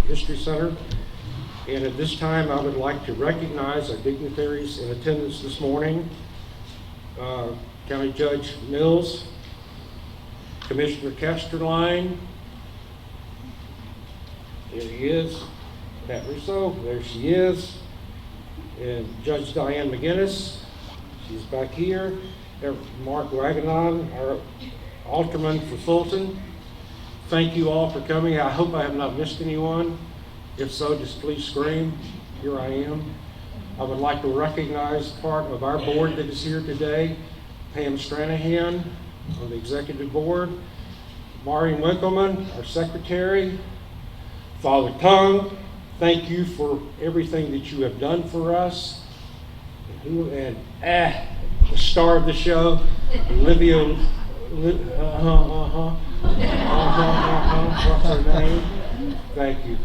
History Center. And at this time, I would like to recognize our dignitaries in attendance this morning. County Judge Mills, Commissioner Kesterline, there he is, Pat Russo, there she is, and Judge Diane McGinnis, she's back here. Mark Waganon, our Alderman for Fulton. Thank you all for coming. I hope I have not missed anyone. If so, just please scream. Here I am. I would like to recognize part of our board that is here today. Pam Stranahan on the executive board. Maureen Winkleman, our secretary. Father Tung, thank you for everything that you have done for us. And the star of the show, Olivia, what's her name? Thank you,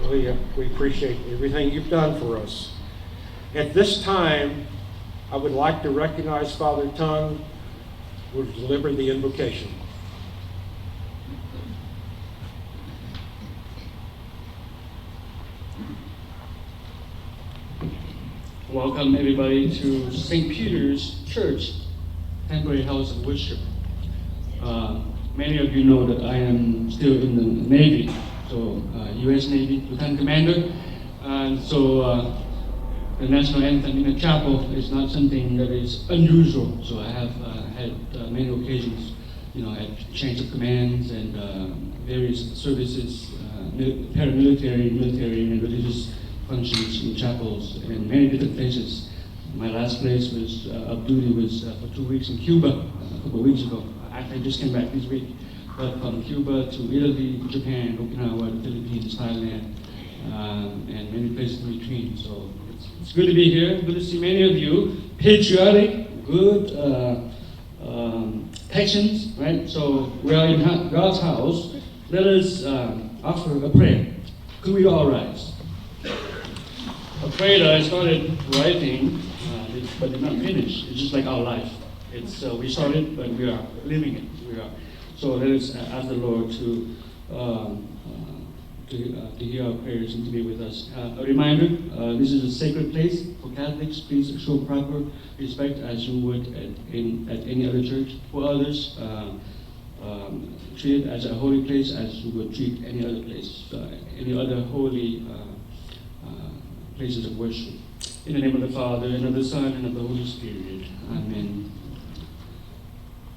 Olivia. We appreciate everything you've done for us. At this time, I would like to recognize Father Tung who will deliver the invocation. Welcome everybody to St. Peter's Church, temporary house of worship. Many of you know that I am still in the Navy, so U.S. Navy Lieutenant Commander, and so the national anthem in the chapel is not something that is unusual. So I have had many occasions, at change of commands and various services, paramilitary, military, and religious functions in chapels in many different places. My last place was of duty was for 2 weeks in Cuba a couple of weeks ago. I just came back this week, but from Cuba to Italy, Japan, Okinawa, the Philippines, Thailand, and many places in between. So it's good to be here. Good to see many of you. Patriotic, good Texans, right? So we are in God's house. Let us offer a prayer. Could we all rise? A prayer that I started writing, but did not finish. It's just like our life. It's we started, but we are living it. So let us ask the Lord to hear our prayers and to be with us. A reminder: this is a sacred place for Catholics. Please show proper respect as you would at any other church. For others, treat it as a holy place as you would treat any other place, any other holy places of worship. In the name of the Father, and of the Son, and of the Holy Spirit. Amen.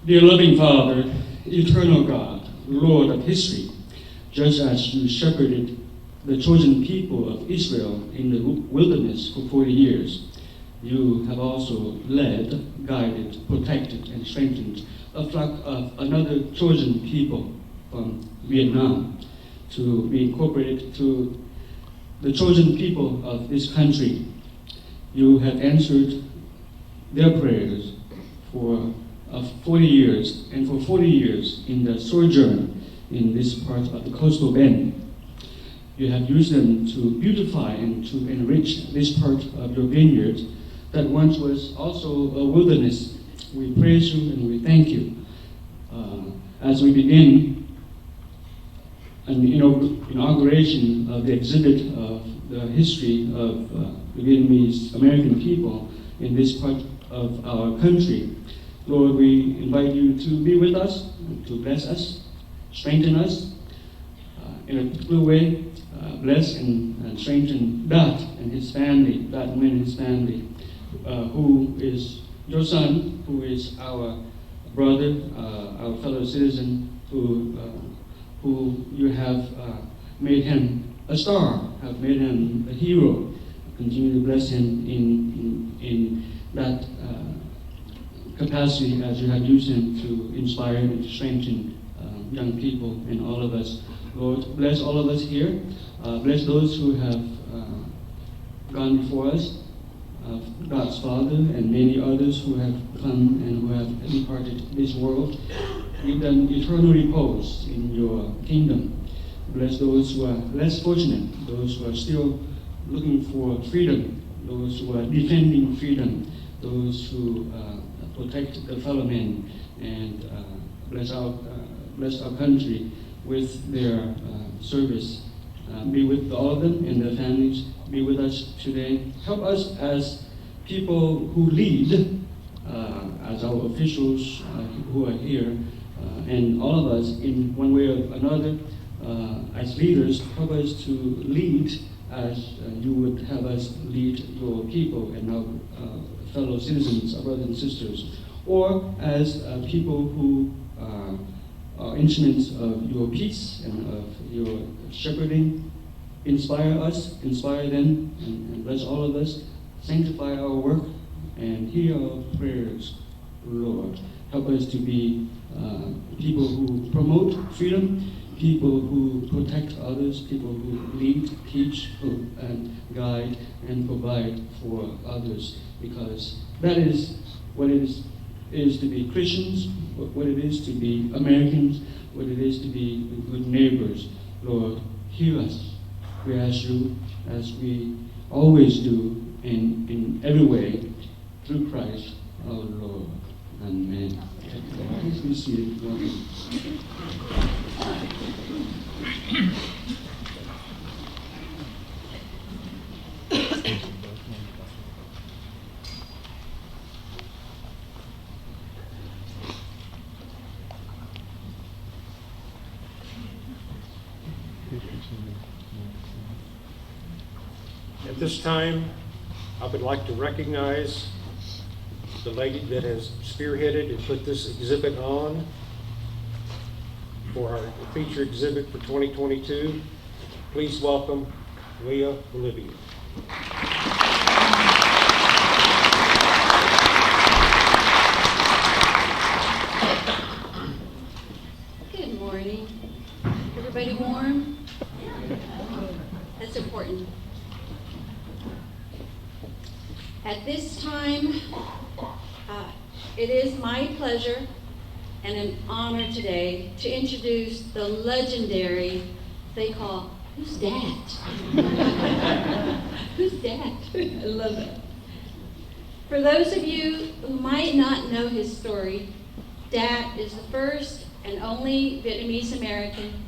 Dear loving Father, eternal God, Lord of history, just as you shepherded the chosen people of Israel in the wilderness for 40 years, you have also led, guided, protected, and strengthened a flock of another chosen people from Vietnam to be incorporated to the chosen people of this country. You have answered their prayers for 40 years, and for 40 years in the sojourn in this part of the coastal bend. You have used them to beautify and to enrich this part of your vineyard that once was also a wilderness. We praise you and we thank you. As we begin an inauguration of the exhibit of the history of the Vietnamese American people in this part of our country, Lord, we invite you to be with us, to bless us, strengthen us in a particular way. Bless and strengthen Dat and his family, Dat Nugyen and his family, who is your son, who is our brother, our fellow citizen, who you have made him a star, have made him a hero. Continue to bless him in that capacity as you have used him to inspire and to strengthen young people and all of us. Lord, bless all of us here. Bless those who have gone before us, God's Father, and many others who have come and who have departed this world. Give them eternal repose in your kingdom. Bless those who are less fortunate, those who are still looking for freedom, those who are defending freedom, those who protect the fellow men, and bless our country with their service Be with all of them and their families. Be with us today. Help us as people who lead, as our officials who are here, and all of us in one way or another, as leaders, help us to lead as you would have us lead your people and our fellow citizens, our brothers and sisters, or as people who are instruments of your peace and of your shepherding. Inspire us, inspire them, and bless all of us. Sanctify our work and hear our prayers, Lord. Help us to be people who promote freedom, people who protect others, people who lead, teach, and guide, and provide for others, because that is what it is to be Christians, what it is to be Americans, what it is to be good neighbors. Lord, hear us. We ask you, as we always do, in every way, through Christ our Lord. Amen. Please be seated. Welcome. At this time, I would like to recognize the lady that has spearheaded and put this exhibit on for our feature exhibit for 2022. Please welcome Leah Olivia. Good morning. Everybody warm? That's important. At this time, it is my pleasure and an honor today to introduce the legendary, they call, who's that? Who's that? I love it. For those of you who might not know his story, Dat is the first and only Vietnamese American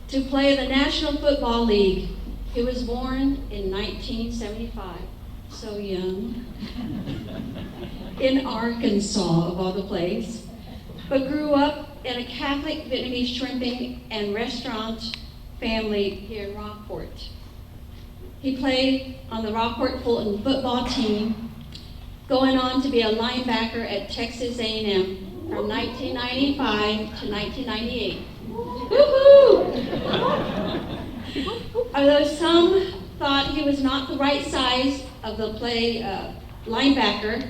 to play in the National Football League. He was born in 1975, so young, in Arkansas, of all the places, but grew up in a Catholic Vietnamese shrimping and restaurant family here in Rockport. He played on the Rockport Fulton football team, going on to be a linebacker at Texas A&M from 1995 to 1998. Woohoo! Although some thought he was not the right size of the play linebacker,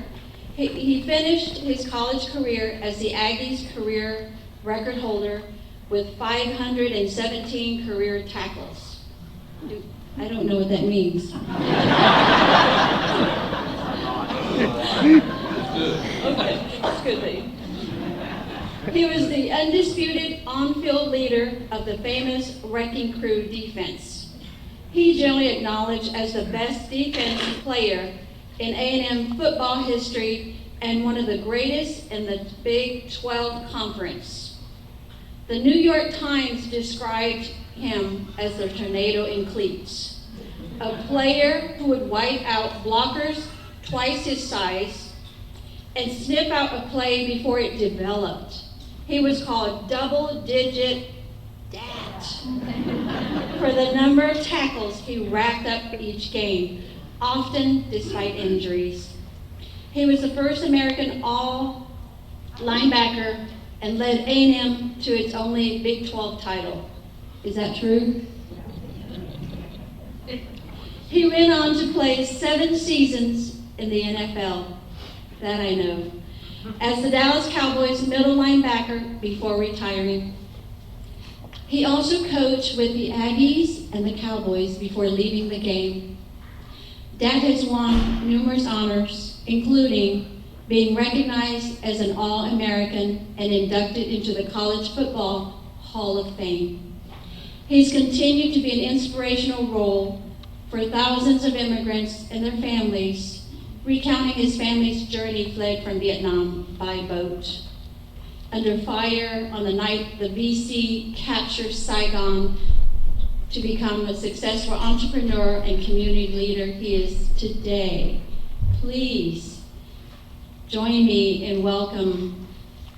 he finished his college career as the Aggies' career record holder with 517 career tackles. I don't know what that means. Okay, that's good thing. He was the undisputed on-field leader of the famous Wrecking Crew defense. He's generally acknowledged as the best defensive player in A&M football history and one of the greatest in the Big 12 Conference. The New York Times described him as the tornado in cleats, a player who would wipe out blockers twice his size and sniff out a play before it developed. He was called double-digit Dat for the number of tackles he racked up each game, often despite injuries. He was the first American all-linebacker and led A&M to its only Big 12 title. Is that true? He went on to play 7 seasons in the NFL, that I know, as the Dallas Cowboys middle linebacker before retiring. He also coached with the Aggies and the Cowboys before leaving the game. Dat has won numerous honors, including being recognized as an All-American and inducted into the College Football Hall of Fame. He's continued to be an inspirational role for thousands of immigrants and their families, recounting his family's journey fled from Vietnam by boat. under fire on the night the VC captured Saigon to become a successful entrepreneur and community leader he is today. Please join me in welcome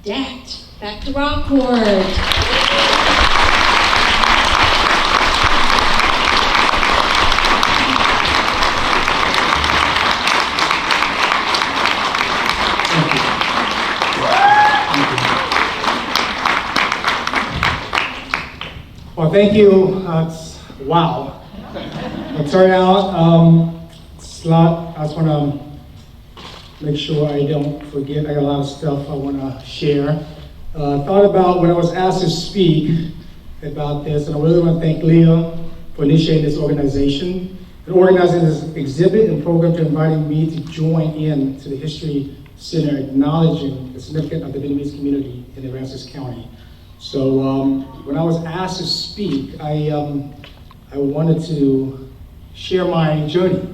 Dat back to Rockport. Well, thank you. Wow. It turned out, it's a lot. I just want to make sure I don't forget. I got a lot of stuff I want to share. Thought about when I was asked to speak about this, and I really want to thank Leah for initiating this organization and organizing this exhibit and program to inviting me to join in to the History Center, acknowledging the significance of the Vietnamese community in Aransas County. So when I was asked to speak, I wanted to share my journey.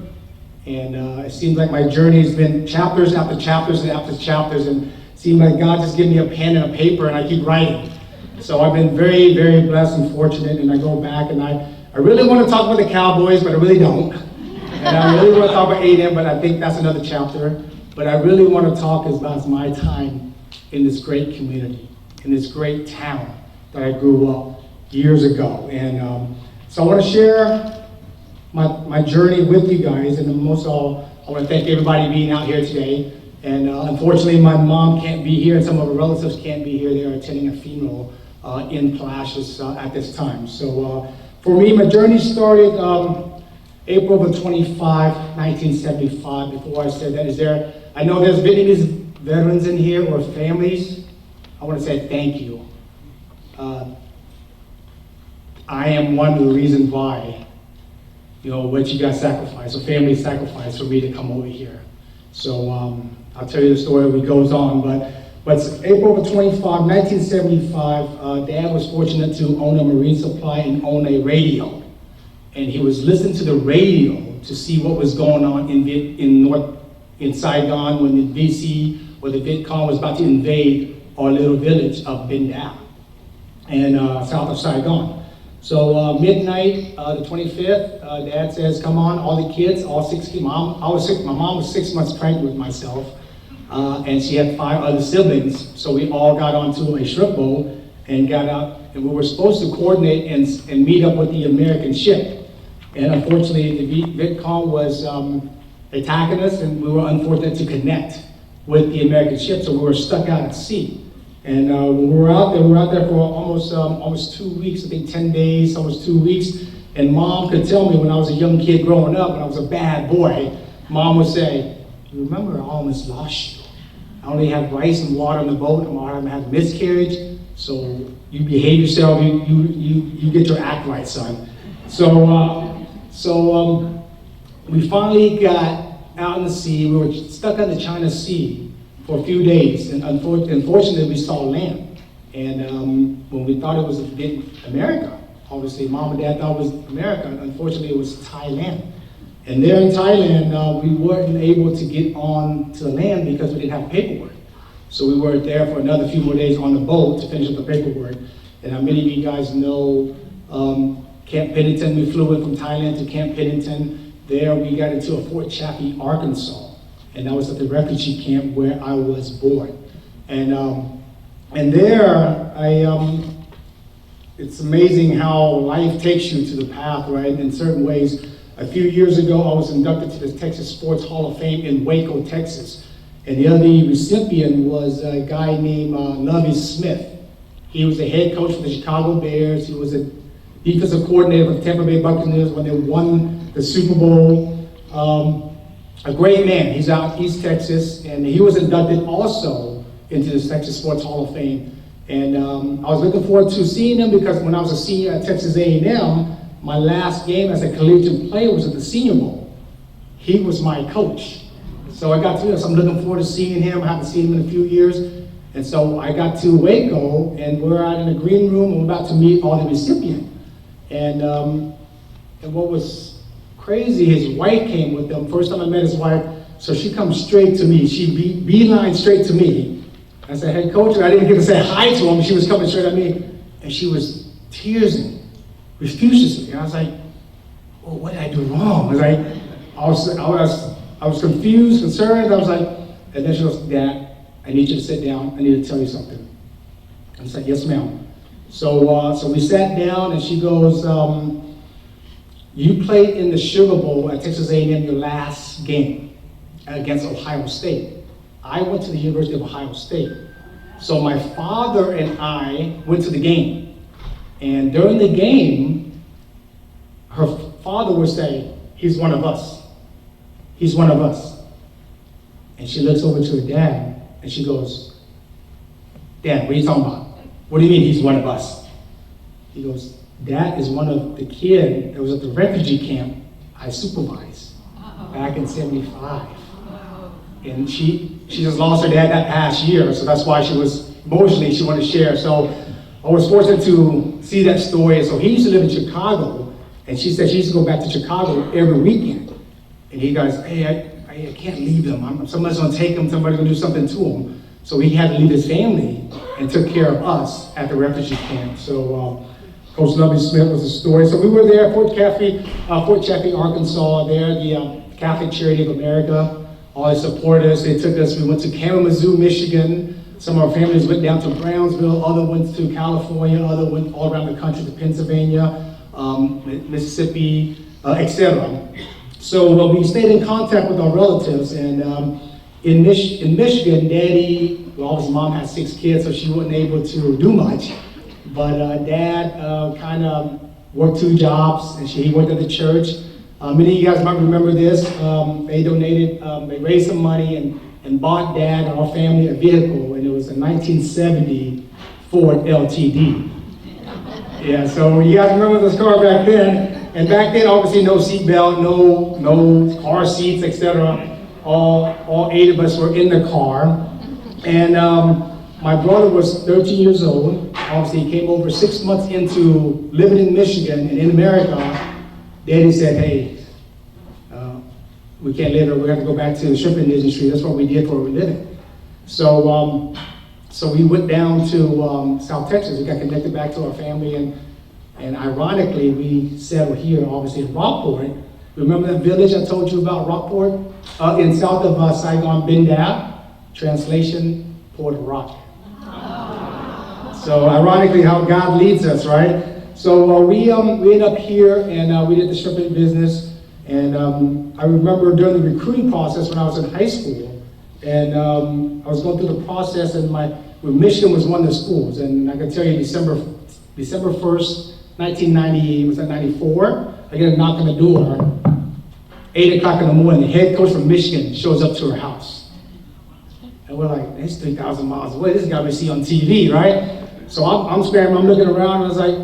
And it seems like my journey has been chapters after chapters after chapters, and it seemed like God just gave me a pen and a paper and I keep writing. So I've been very, very blessed and fortunate, and I go back and I really want to talk about the Cowboys, but I really don't. And I really want to talk about A&M, but I think that's another chapter. But I really want to talk about my time in this great community, in this great town that I grew up years ago. And so I want to share my journey with you guys, and most of all, I want to thank everybody being out here today. And unfortunately, my mom can't be here, and some of her relatives can't be here. They are attending a funeral in Palacios at this time. So for me, my journey started April of 25, 1975. Before I said that, I know there's Vietnamese veterans in here or families. I want to say thank you. I am one of the reasons why, what you guys sacrificed, or family sacrificed for me to come over here. So I'll tell you the story as it goes on, but April 25, 1975, Dad was fortunate to own a marine supply and own a radio. And he was listening to the radio to see what was going on in Saigon when the VC or the Viet Cong was about to invade our little village of Binh Da, and south of Saigon. So midnight, the 25th, Dad says, "Come on, all the kids, all 6 kids." My mom was 6 months pregnant with myself, and she had 5 other siblings. So we all got onto a shrimp boat and got out, and we were supposed to coordinate and meet up with the American ship. And unfortunately, the Viet Cong was attacking us, and we were unfortunate to connect with the American ship, so we were stuck out at sea. And when we were out there for almost 2 weeks, I think 10 days, almost 2 weeks. And Mom could tell me when I was a young kid growing up, and I was a bad boy, Mom would say, "You remember I almost lost you. I only had rice and water on the boat, and I had miscarriage, so you behave yourself, you get your act right, son." So we finally got out in the sea. We were stuck on the China Sea for a few days, and unfortunately we saw land. And when we thought it was America, obviously Mom and Dad thought it was America, and unfortunately it was Thailand. And there in Thailand, we weren't able to get on to the land because we didn't have paperwork. So we were there for another few more days on the boat to finish up the paperwork. And many of you guys know Camp Pennington. We flew in from Thailand to Camp Pennington. There we got into a Fort Chaffee, Arkansas. And that was at the refugee camp where I was born. And there, it's amazing how life takes you to the path, right? In certain ways. A few years ago, I was inducted to the Texas Sports Hall of Fame in Waco, Texas. And the other recipient was a guy named Lovie Smith. He was the head coach for the Chicago Bears. He was a defensive coordinator for the Tampa Bay Buccaneers when they won the Super Bowl. A great man. He's out in East Texas, and he was inducted also into the Texas Sports Hall of Fame. And I was looking forward to seeing him because when I was a senior at Texas A&M, my last game as a collegiate player was at the Senior Bowl. He was my coach. So I got to, so I'm looking forward to seeing him. I haven't seen him in a few years. And so I got to Waco, and we're out in the green room, and we're about to meet all the recipients. And what was crazy, his wife came with them. First time I met his wife, so she comes straight to me. She beeline straight to me. I said, "Hey, coach," and I didn't get to say hi to him. She was coming straight at me, and she was tearsing profusely. And I was like, "Well, what did I do wrong?" I was confused, concerned. I was like, and then she goes, "Dad, I need you to sit down. I need to tell you something." I said, "Yes, ma'am." So we sat down, and she goes, "You played in the Sugar Bowl at Texas A&M your last game against Ohio State. I went to the University of Ohio State. So my father and I went to the game. And during the game, her father would say, 'He's one of us. He's one of us.'" And she looks over to her dad, and she goes, "Dad, what are you talking about? What do you mean he's one of us?" He goes, "That is one of the kid that was at the refugee camp I supervised back in '75. And she just lost her dad that past year, so that's why she was emotionally, she wanted to share. So I was fortunate to see that story. So he used to live in Chicago, and she said she used to go back to Chicago every weekend. And he goes, "Hey, I can't leave them. Somebody's gonna take him, somebody's gonna do something to him." So he had to leave his family and took care of us at the refugee camp. So Coach Lovey Smith was the story. So we were there at Fort Chaffee, Arkansas, there, the Catholic Charity of America. All they supported us. They took us, we went to Kalamazoo, Michigan. Some of our families went down to Brownsville, other went to California, other went all around the country to Pennsylvania, Mississippi, etc. So we stayed in contact with our relatives, and in Michigan, Daddy, well, his mom had 6 kids, so she wasn't able to do much. But Dad kind of worked 2 jobs, and he worked at the church. Many of you guys might remember this. They donated, they raised some money and bought Dad and our family a vehicle, and it was a 1970 Ford LTD. Yeah, so you guys remember this car back then. And back then, obviously, no seatbelt, no car seats, etc. All 8 of us were in the car. And my brother was 13 years old. Obviously, he came over 6 months into living in Michigan and in America. Daddy said, "Hey, we can't live here. We have to go back to the shipping industry." That's what we did for a living. So we went down to South Texas. We got connected back to our family, and ironically, we settled here, obviously, in Rockport. Remember that village I told you about, Rockport? In south of Saigon, Bindab. Translation, Port Rock. So ironically, how God leads us, right? So we ended up here, and we did the shipping business. And I remember during the recruiting process when I was in high school, and I was going through the process, and Michigan was one of the schools. And I can tell you, December 1st, 1990, was that 94? I get a knock on the door, 8 o'clock in the morning. The head coach from Michigan shows up to her house. And we're like, "It's 3,000 miles away. This guy we see on TV, right?" So I'm scrambling, I'm looking around, and I was like,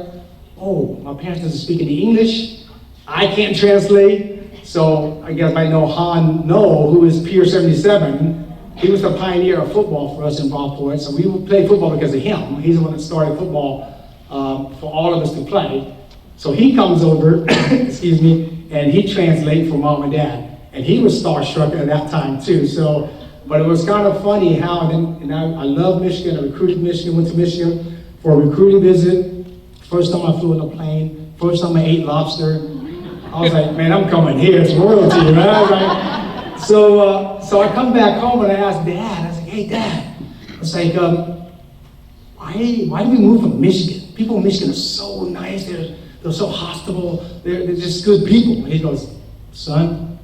"Oh, my parents doesn't speak any English. I can't translate." So I guess I know Han No, who is Pier 77. He was the pioneer of football for us in Rockport. So we would play football because of him. He's the one that started football for all of us to play. So he comes over, excuse me, and he translates for Mom and Dad. And he was starstruck at that time too. So, but it was kind of funny how, I love Michigan. I recruited Michigan, went to Michigan for a recruiting visit. First time I flew in a plane. First time I ate lobster. I was like, "Man, I'm coming here. It's royalty," right? I was like, so I come back home and I asked Dad. I was like, "Hey, Dad," I was like, why did we move from Michigan? People in Michigan are so nice. They're so hospitable. They're just good people." And he goes, "Son,"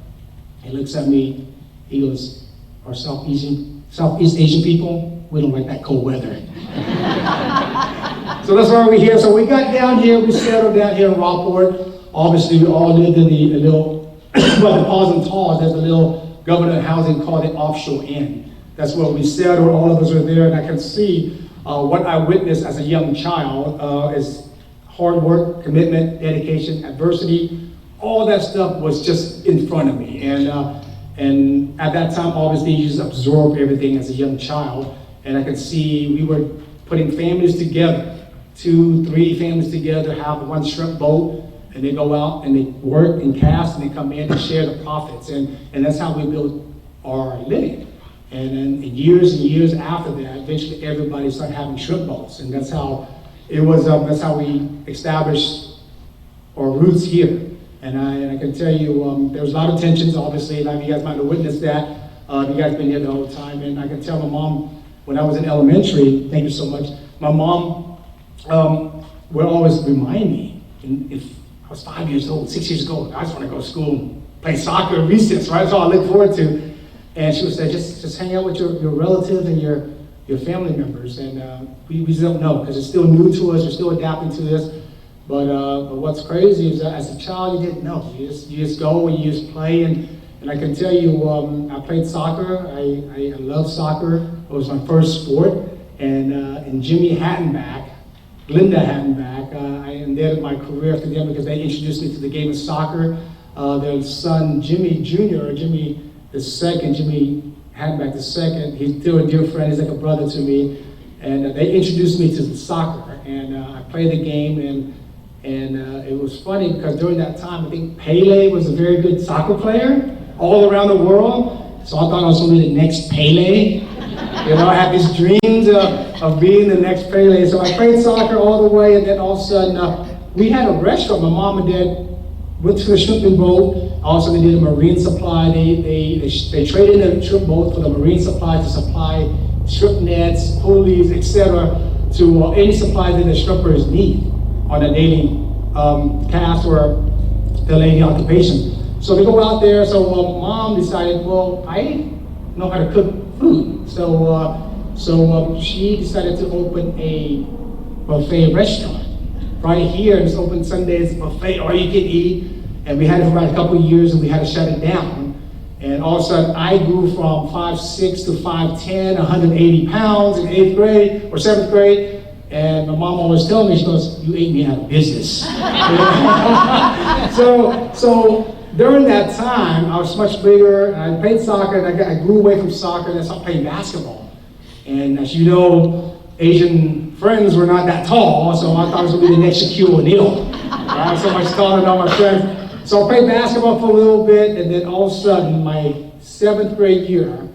he looks at me. He goes, "Our Southeast Asian people, we don't like that cold weather." So that's why we're here. So we got down here. We settled down here in Rockport. Obviously, we all lived in a little, by the Paws and Taws, there's a little government housing called the Offshore Inn. That's where we settled. All of us were there, and I can see what I witnessed as a young child is hard work, commitment, dedication, adversity. All that stuff was just in front of me. And at that time, obviously, you just absorb everything as a young child. And I could see we were putting families together, 2, 3 families together, have one shrimp boat, and they go out and they work and cast, and they come in and share the profits. And that's how we built our living And then years and years after that, eventually everybody started having shrimp boats, and that's how it was. That's how we established our roots here. And I can tell you, there was a lot of tensions. Obviously, a lot of you guys might have witnessed that. You guys been here the whole time, and I can tell my mom when I was in elementary. Thank you so much. My mom would always remind me, if I was 5 years old, 6 years old, I just want to go to school, play soccer at recess, right? That's all I look forward to. And she would say, just hang out with your relatives and your family members. And we just don't know, because it's still new to us. We're still adapting to this. But what's crazy is that as a child, you didn't know. You just go and you just play. And I can tell you, I played soccer. I love soccer. It was my first sport. And Jimmy Hattenback, Linda Hattenback, I ended my career after them because they introduced me to the game of soccer. Their son, Jimmy Jr., or Jimmy the second, Jimmy Hattenback the second, he's still a dear friend. He's like a brother to me. And they introduced me to the soccer. And I played the game. And it was funny because during that time, I think Pele was a very good soccer player all around the world. So I thought I was going to be the next Pele. You know, I had these dreams of being the next Pele. So I played soccer all the way, and then all of a sudden, we had a restaurant. My mom and dad went to the shrimping boat. Also, they did a marine supply. They traded in a shrimp boat for the marine supply to supply shrimp nets, pulleys, etc., to any supplies that the shrimpers need on a daily cast or daily occupation. So they go out there. So mom decided, well, I know how to cook food. So she decided to open a buffet restaurant right here. It's open Sundays, buffet, all you can eat. And we had it for about a couple of years, and we had to shut it down. And all of a sudden, I grew from 5'6" to 5'10", 180 pounds in 8th grade or 7th grade. And my mom always tells me, she goes, "You ate me out of business." So during that time, I was much bigger, and I played soccer, and I grew away from soccer, and I started playing basketball. And as you know, Asian friends were not that tall, so I thought I was going to be the next Shaquille O'Neal. I was so much taller than all my friends. So I played basketball for a little bit, and then all of a sudden, my 7th grade year,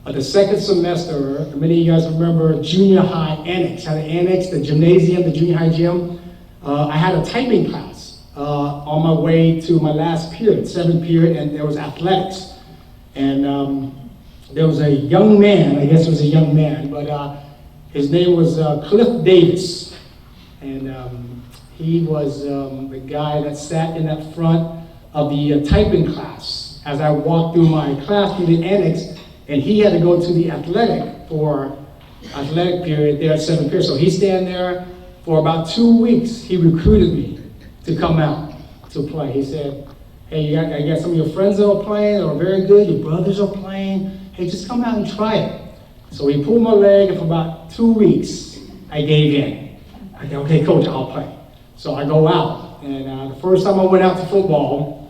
the second semester, many of you guys remember junior high annex. Had an annex, the gymnasium, the junior high gym. I had a typing class on my way to my last period, 7th period, and there was athletics. And there was a young man, I guess it was a young man, but his name was Cliff Davis. And he was the guy that sat in that front of the typing class as I walked through my class through the annex, and he had to go to the athletic period there at 7th period. So he's standing there for about 2 weeks. He recruited me to come out to play. He said, "Hey, I got some of your friends that are playing, that are very good, your brothers are playing. Hey, just come out and try it." So he pulled my leg, and for about 2 weeks, I gave in. I said, "Okay, coach, I'll play." So I go out, and the first time I went out to football,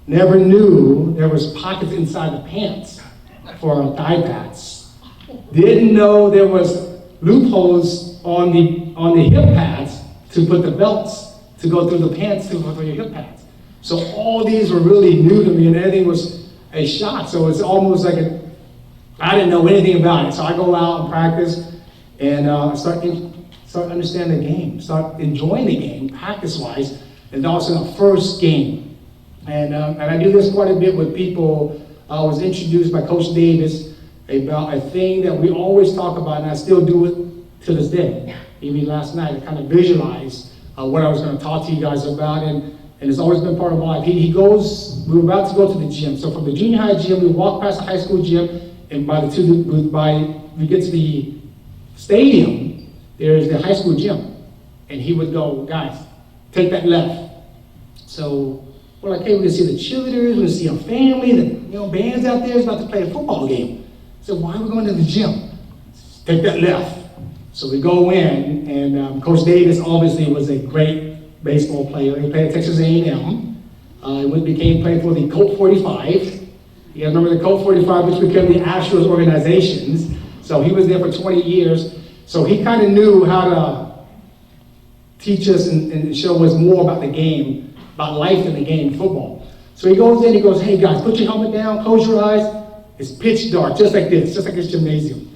never knew there was pockets inside the pants for thigh pads. Didn't know there was loopholes on the hip pads to put the belts to go through the pants for your hip pads. So all these were really new to me, and everything was a shock. So it's almost like I didn't know anything about it. So I go out and practice, and start understanding the game, start enjoying the game, practice-wise, and also the first game. And I do this quite a bit with people. I was introduced by Coach Davis about a thing that we always talk about, and I still do it to this day. Even last night, I kind of visualized what I was going to talk to you guys about, and it's always been part of my life. We were about to go to the gym. So from the junior high gym, we walk past the high school gym, and we get to the stadium, there's the high school gym. And he would go, "Guys, take that left." So we're like, "Hey, we're gonna see the cheerleaders, we're gonna see our family, the band's out there is about to play a football game." So why are we going to the gym? Take that left. So we go in, and Coach Davis obviously was a great baseball player. He played at Texas A&M. He played for the Colt 45. You guys remember the Colt 45, which became the Astros organizations. So he was there for 20 years. So he kind of knew how to teach us and show us more about the game, about life in the game, football. So he goes in, he goes, "Hey guys, put your helmet down, close your eyes. It's pitch dark, just like this gymnasium.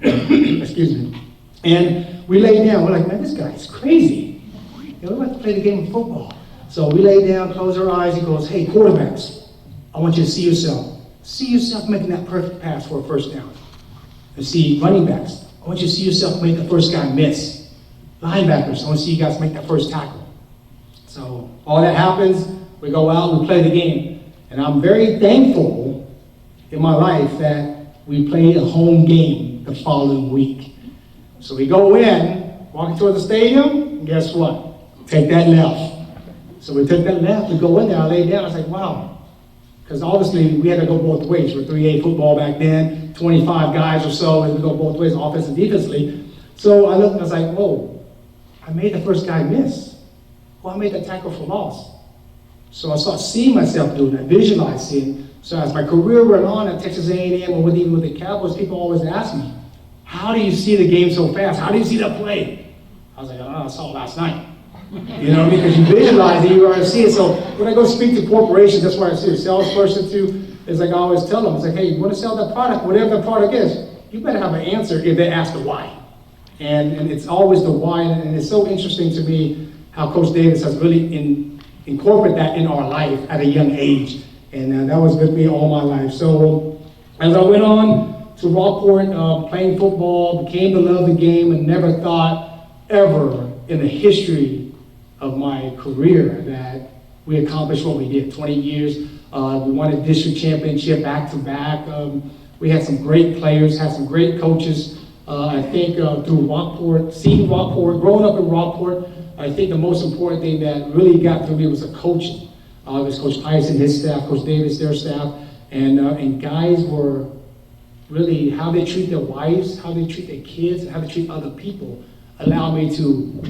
Excuse me. And we lay down. We're like, man, this guy's crazy. We're about to play the game of football. So we lay down, close our eyes. He goes, hey, quarterbacks, I want you to see yourself. See yourself making that perfect pass for a first down. And see running backs, I want you to see yourself make the first guy miss. Linebackers, I want to see you guys make that first tackle. So all that happens, we go out, we play the game. And I'm very thankful in my life that we played a home game the following week. So we go in, walking towards the stadium, and guess what? Take that left. So we took that left, we go in there, I lay down, I was like, wow. Because obviously we had to go both ways. We're 3A football back then, 25 guys or so, and we go both ways, offense and defensively. So I looked and I was like, whoa, I made the first guy miss. Well, I made that tackle for loss. So I started seeing myself doing that, visualizing. So as my career went on at Texas A&M or even with the Cowboys, people always ask me, how do you see the game so fast? How do you see that play? I was like, I saw it last night. You know what I mean? Because you visualize it, you already see it. So when I go speak to corporations, that's why I see a salesperson too. It's like I always tell them, it's like, hey, you want to sell that product, whatever the product is, you better have an answer if they ask the why. And it's always the why, and it's so interesting to me how Coach Davis has really incorporated that in our life at a young age. And that was with me all my life. So as I went on to Rockport, playing football, became to love the game, and never thought ever in the history of my career that we accomplished what we did. 20 years, we won a district championship back to back. We had some great players, had some great coaches. I think through Rockport, seeing Rockport, growing up in Rockport, I think the most important thing that really got through me was the coaching. It was Coach Pius and his staff, Coach Davis, their staff, and guys were really how they treat their wives, how they treat their kids, and how they treat other people allowed me to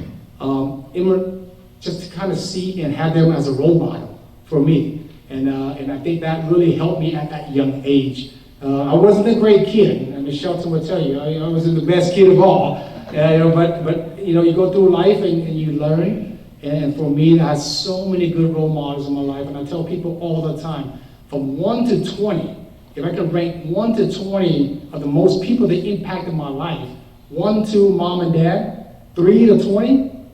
just to kind of see and have them as a role model for me. And I think that really helped me at that young age. I wasn't a great kid, and Ms. Shelton would tell you, I wasn't the best kid of all. But you go through life and you learn. And for me, I had so many good role models in my life. And I tell people all the time, from 1 to 20, if I can rank 1 to 20 of the most people that impacted my life, 1 to mom and dad, 3 to 20,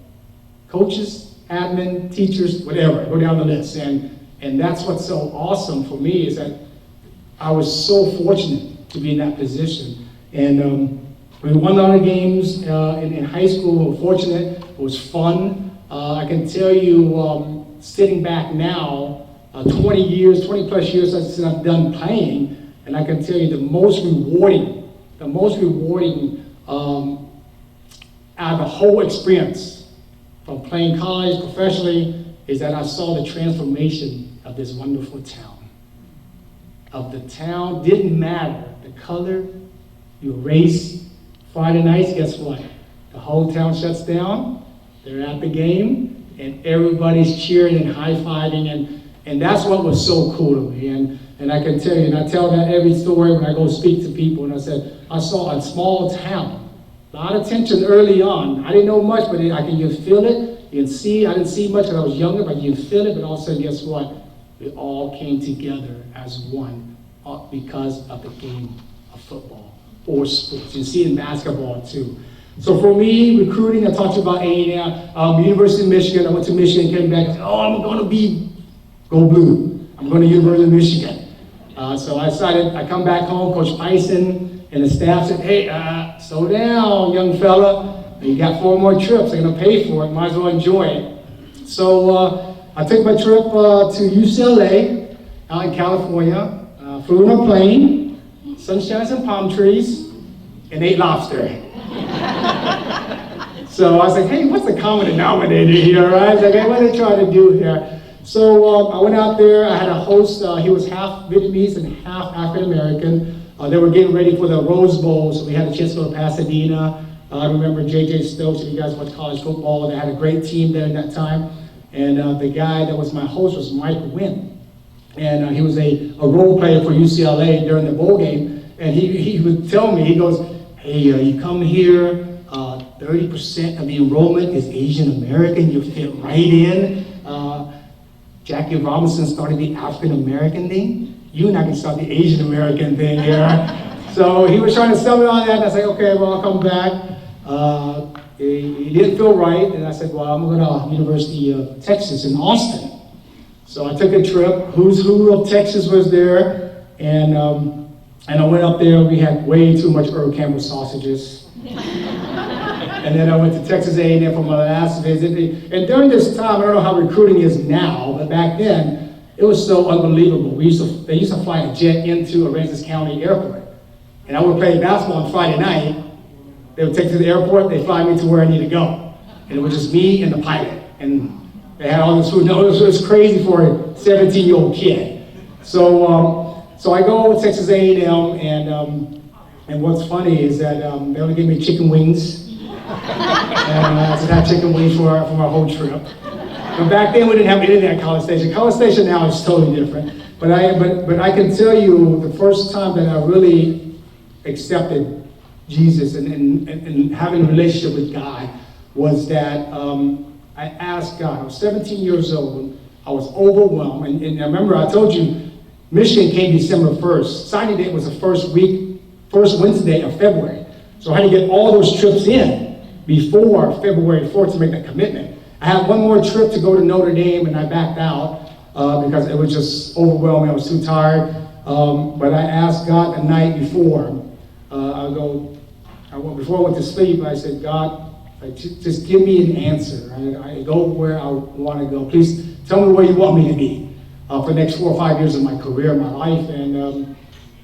coaches, admin, teachers, whatever, go down the list. And that's what's so awesome for me is that I was so fortunate to be in that position. And we won a lot of games in high school. We were fortunate. It was fun. I can tell you, sitting back now, 20 plus years since I've done playing, and I can tell you the most rewarding out of the whole experience, from playing college, professionally, is that I saw the transformation of this wonderful town. Of the town, didn't matter the color, your race. Friday nights, guess what? The whole town shuts down. They're at the game, and everybody's cheering and high-fiving, and that's what was so cool to me. And I can tell you, and I tell that every story when I go speak to people, and I said, I saw a small town, a lot of tension early on. I didn't know much, but you can feel it, you can see. I didn't see much because I was younger, but you can feel it, but all of a sudden, guess what? We all came together as one because of the game of football or sports. You see it in basketball, too. So for me, recruiting, I talked about A&M, University of Michigan. I went to Michigan, came back and said, I'm going to go blue. I'm going to University of Michigan. So I decided, I come back home, Coach Pyson and the staff said, hey, slow down, young fella. You got 4 more trips. They're going to pay for it. Might as well enjoy it. So I took my trip to UCLA out in California, flew on a plane, sunshine and palm trees, and ate lobster. So I was like, hey, what's the common denominator here, right? I was like, hey, what are they trying to do here? So I went out there. I had a host. He was half Vietnamese and half African-American. They were getting ready for the Rose Bowl, so we had a chance to go to Pasadena. I remember J.J. Stokes, if you guys watch college football. They had a great team there at that time. And the guy that was my host was Mike Wynn. And he was a role player for UCLA during the bowl game. And he would tell me, he goes, hey, you come here, 30% of the enrollment is Asian American, you fit right in. Jackie Robinson started the African American thing. you and I can start the Asian American thing here. So he was trying to sell me on that, and I said, okay, well, I'll come back. It didn't feel right, and I said, well, I'm going to University of Texas in Austin. So I took a trip. Who's Who of Texas was there, and I went up there. We had way too much Earl Campbell sausages. And then I went to Texas A&M for my last visit. And during this time, I don't know how recruiting is now, but back then, it was so unbelievable. They used to fly a jet into Aransas County Airport. And I would play basketball on Friday night. They would take me to the airport, they'd fly me to where I need to go. And it was just me and the pilot. And they had all this food. No, it was crazy for a 17-year-old kid. So I go to Texas A&M, and what's funny is that they only gave me chicken wings. And I had chicken wings for our whole trip. But back then we didn't have anything at College Station. College Station now is totally different. But I can tell you the first time that I really accepted Jesus and having a relationship with God was that I asked God. I was 17 years old. I was overwhelmed. And I remember I told you, Michigan came December 1st. Signing date was the first Wednesday of February. So I had to get all those trips in before February 4th to make that commitment. I had one more trip to go to Notre Dame, and I backed out because it was just overwhelming. I was too tired. But I asked God the night before. Before I went to sleep, I said, God, just give me an answer. I go where I want to go. Please tell me where you want me to be for the next 4 or 5 years of my career, my life. And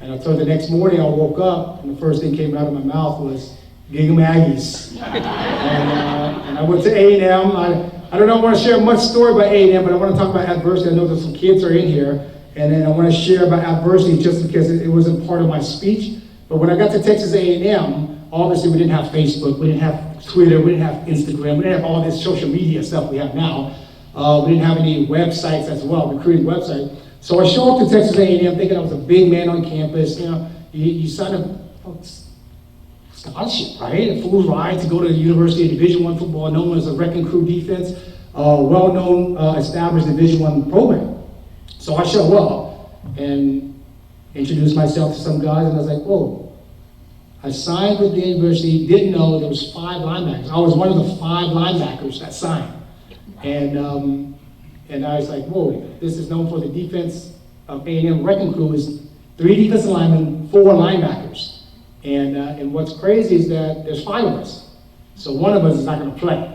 I told the next morning I woke up, and the first thing came out of my mouth was, Gig 'em Aggies. And I went to A&M. I don't want to share much story about A&M, but I want to talk about adversity. I know that some kids are in here, and then I want to share about adversity just because it wasn't part of my speech. But when I got to Texas A&M, obviously we didn't have Facebook, we didn't have Twitter, we didn't have Instagram, we didn't have all this social media stuff we have now. We didn't have any websites as well, recruiting website. So I show up to Texas A&M thinking I was a big man on campus. You know, you sign up scholarship, right? A full ride to go to the University of Division I football, known as a wrecking crew defense, well-known established Division I program. So I show up and introduced myself to some guys, and I was like, whoa. I signed with the university, didn't know there was 5 linebackers. I was one of the 5 linebackers that signed. And I was like, whoa, this is known for the defense of A&M wrecking crew is 3 defensive linemen, 4 linebackers. And what's crazy is that there's 5 of us. So one of us is not gonna play.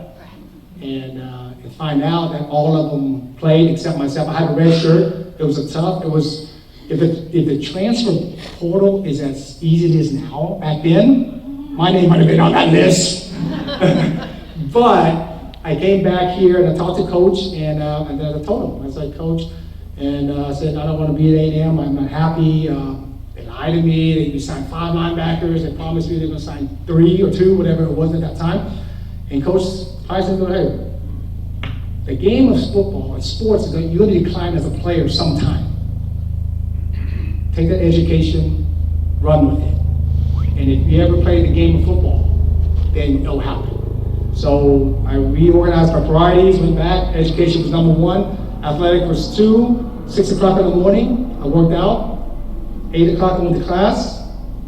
And find out that all of them played except myself. I had a red shirt. It was if the transfer portal is as easy as it is now, back then, my name might have been on that list. But I came back here and I talked to Coach, and then I told him, I said, Coach, and I said, I don't want to be at A&M, I'm not happy. They lied to me, they signed 5 linebackers, they promised me they were going to sign 3 or 2, whatever it was at that time. And Coach Tyson said, hey, the game of football and sports is you're going to decline as a player sometime. Take that education, run with it. And if you ever play the game of football, then it'll happen. So I reorganized my priorities, went back. Education was number 1. Athletic was 2. 6 o'clock in the morning, I worked out. 8 o'clock I went to class.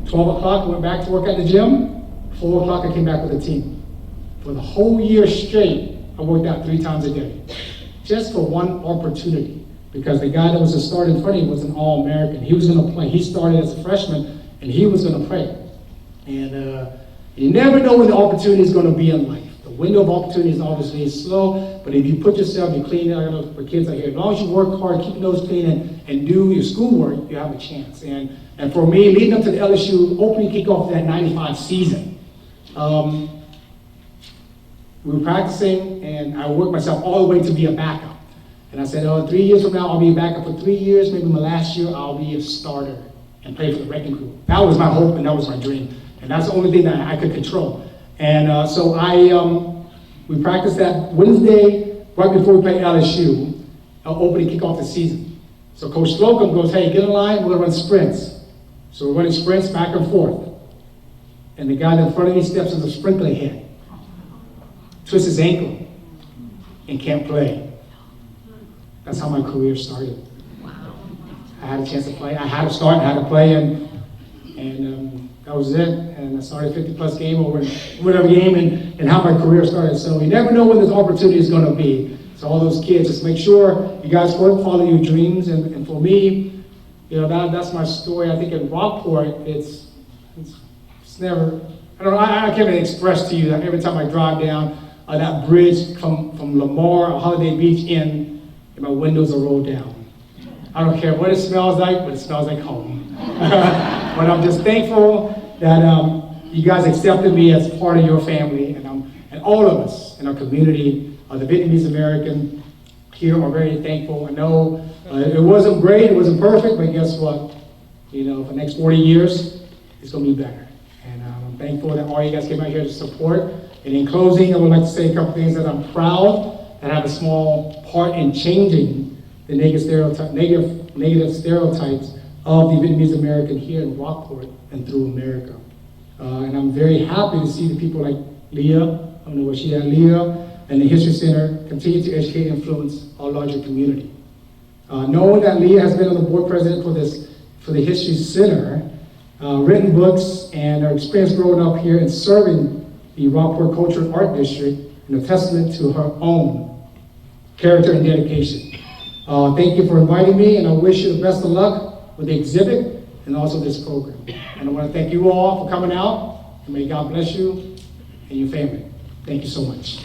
12 o'clock I went back to work at the gym. 4 o'clock I came back with the team. For the whole year straight, I worked out 3 times a day. Just for one opportunity. Because the guy that was a starter in front of me was an All-American. He was going to play. He started as a freshman, and he was going to play. And you never know when the opportunity is going to be in life. The window of opportunity is obviously slow, but if you put yourself, you clean it, I don't know for kids out here, as long as you work hard, keep your nose clean, and do your schoolwork, you have a chance. And for me, leading up to the LSU opening kickoff of that 95 season, we were practicing, and I worked myself all the way to be a backup. And I said, 3 years from now, I'll be a backup for 3 years. Maybe my last year, I'll be a starter and play for the wrecking crew. That was my hope, and that was my dream. And that's the only thing that I could control. And so we practiced that Wednesday, right before we played LSU, opening kickoff the season. So Coach Slocum goes, hey, get in line, we're gonna run sprints. So we're running sprints back and forth. And the guy in front of me steps on the sprinkler head, twists his ankle, and can't play. That's how my career started. Wow. I had a chance to play. I had to start, I had to play, and that was it. And I started 50-plus game over whatever game, and how my career started. So you never know when this opportunity is going to be. So all those kids, just make sure you guys follow your dreams. And for me, you know, that's my story. I think in Rockport, it's never, I can't even express to you that every time I drive down that bridge from Lamar or Holiday Beach in, and my windows are rolled down. I don't care what it smells like, but it smells like home. But I'm just thankful that you guys accepted me as part of your family, and all of us in our community, the Vietnamese American here are very thankful. I know it wasn't great, it wasn't perfect, but guess what? You know, for the next 40 years, it's going to be better. And I'm thankful that all you guys came out here to support. And in closing, I would like to say a couple things that I'm proud that I have a small part in changing the negative stereotypes of the Vietnamese American here in Rockport and through America. And I'm very happy to see the people like Leah, I don't know where she at, Leah, and the History Center continue to educate and influence our larger community. Knowing that Leah has been on the board president for the History Center, written books, and her experience growing up here and serving the Rockport Culture and Art District, and a testament to her own character and dedication. Thank you for inviting me, and I wish you the best of luck with the exhibit and also this program. And I want to thank you all for coming out, and may God bless you and your family. Thank you so much.